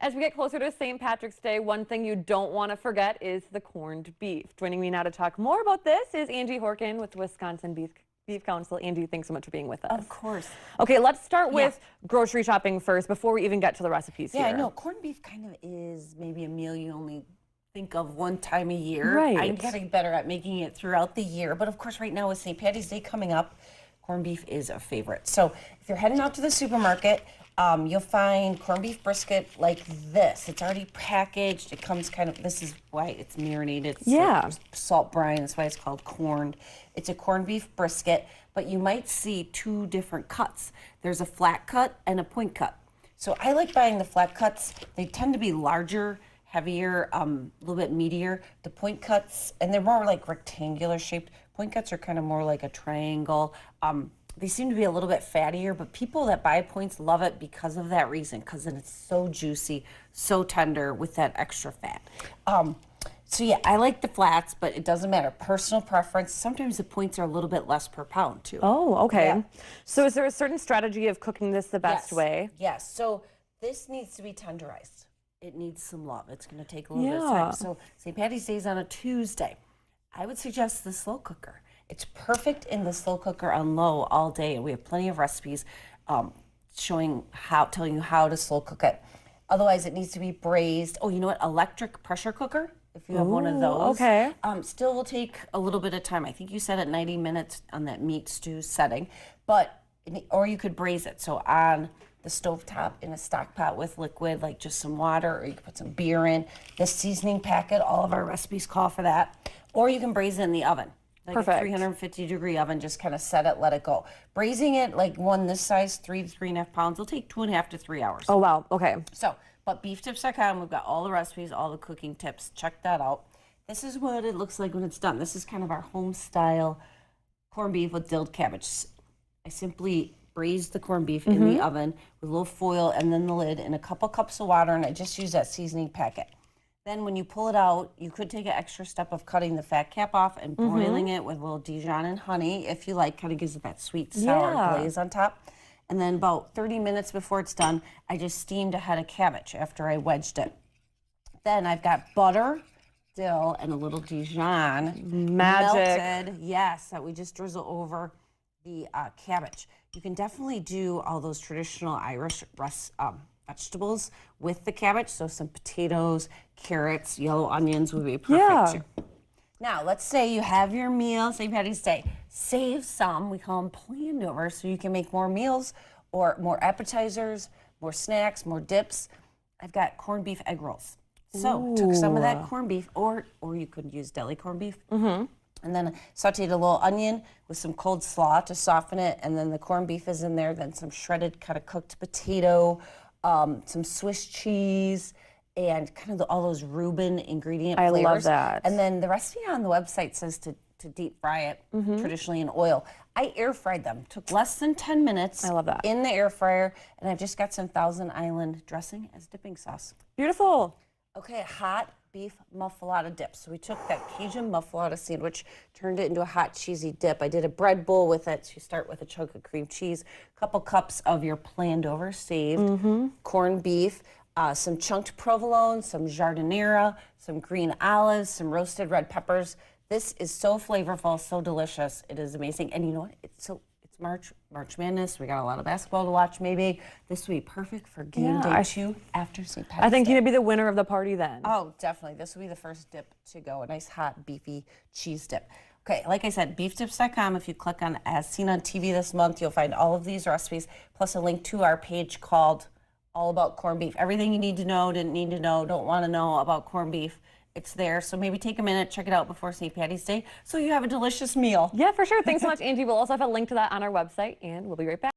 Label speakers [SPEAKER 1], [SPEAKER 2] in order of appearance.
[SPEAKER 1] As we get closer to St. Patrick's Day, one thing you don't want to forget is the corned beef. Joining me now to talk more about this is Angie Horkin with Wisconsin Beef Council. Angie, thanks so much for being with us.
[SPEAKER 2] Of course.
[SPEAKER 1] Okay, let's start with grocery shopping first before we even get to the recipes here.
[SPEAKER 2] Yeah, I know. Corned beef kind of is maybe a meal you only think of one time a year.
[SPEAKER 1] Right.
[SPEAKER 2] I'm getting better at making it throughout the year. But of course, right now with St. Patty's Day coming up, corned beef is a favorite. So if you're heading out to the supermarket, you'll find corned beef brisket like this. It's already packaged. It comes kind of, this is why it's marinated. It's like salt brine. That's why it's called corned. It's a corned beef brisket, but you might see two different cuts. There's a flat cut and a point cut. So I like buying the flat cuts. They tend to be larger, heavier, a little bit meatier. The point cuts, and they're more like rectangular shaped. Point cuts are kind of more like a triangle. They seem to be a little bit fattier, but people that buy points love it because of that reason, because then it's so juicy, so tender with that extra fat. So yeah, I like the flats, but it doesn't matter. Personal preference. Sometimes the points are a little bit less per pound too.
[SPEAKER 1] Oh, okay.
[SPEAKER 2] Yeah.
[SPEAKER 1] So is there a certain strategy of cooking this the best way?
[SPEAKER 2] Yes. So this needs to be tenderized. It needs some love. It's going to take a little bit of time. So St. Patty's Day is on a Tuesday. I would suggest the slow cooker. It's perfect in the slow cooker on low all day, and we have plenty of recipes telling you how to slow cook it. Otherwise, it needs to be braised. Oh, you know what? Electric pressure cooker, if you have one of those.
[SPEAKER 1] Okay.
[SPEAKER 2] Still will take a little bit of time. I think you said at 90 minutes on that meat stew setting, or you could braise it. So on the stovetop in a stock pot with liquid, like just some water, or you can put some beer in. This seasoning packet, all of our recipes call for that. Or you can braise it in the oven. Like a 350-degree oven, just kind of set it, let it go. Braising it, like one this size, 3 to 3.5 pounds, will take 2.5 to 3 hours.
[SPEAKER 1] Oh, wow. Okay.
[SPEAKER 2] So, but beeftips.com, we've got all the recipes, all the cooking tips. Check that out. This is what it looks like when it's done. This is kind of our home-style corned beef with dilled cabbage. I simply braise the corned beef in the oven with a little foil and then the lid and a couple cups of water, and I just use that seasoning packet. Then when you pull it out, you could take an extra step of cutting the fat cap off and broiling it with a little Dijon and honey, if you like, kind of gives it that sweet, sour glaze on top. And then about 30 minutes before it's done, I just steamed a head of cabbage after I wedged it. Then I've got butter, dill, and a little Dijon. Melted, yes, that we just drizzle over the cabbage. You can definitely do all those traditional Irish vegetables with the cabbage, so some potatoes, carrots, yellow onions would be perfect too. Now, let's say you have your meal, St. Patty's Day. Save some, we call them planned over, so you can make more meals or more appetizers, more snacks, more dips. I've got corned beef egg rolls. So, took some of that corned beef, or you could use deli corned beef, and then sauteed a little onion with some cold slaw to soften it, and then the corned beef is in there, then some shredded kind of cooked potato, some Swiss cheese, and kind of all those Reuben ingredient flavors.
[SPEAKER 1] I love that.
[SPEAKER 2] And then the recipe on the website says to deep fry it traditionally in oil. I air fried them. Took less than 10 minutes.
[SPEAKER 1] I love that.
[SPEAKER 2] In the air fryer, and I've just got some Thousand Island dressing as dipping sauce.
[SPEAKER 1] Beautiful.
[SPEAKER 2] Okay, hot beef muffalata dip. So we took that Cajun muffalata sandwich, turned it into a hot cheesy dip. I did a bread bowl with it. So you start with a chunk of cream cheese, a couple cups of your planned over saved corned beef, some chunked provolone, some jardinera, some green olives, some roasted red peppers. This is so flavorful, so delicious. It is amazing. And you know what? It's March Madness. We got a lot of basketball to watch maybe. This will be perfect for game day 2 after St. Patty's Day.
[SPEAKER 1] I think you'd be the winner of the party then.
[SPEAKER 2] Oh, definitely. This will be the first dip to go. A nice hot beefy cheese dip. Okay, like I said, beeftips.com. If you click on As Seen on TV this month, you'll find all of these recipes, plus a link to our page called All About Corned Beef. Everything you need to know, didn't need to know, don't want to know about corned beef. It's there, so maybe take a minute, check it out before St. Patty's Day so you have a delicious meal.
[SPEAKER 1] Yeah, for sure. Thanks so much, Angie. We'll also have a link to that on our website, and we'll be right back.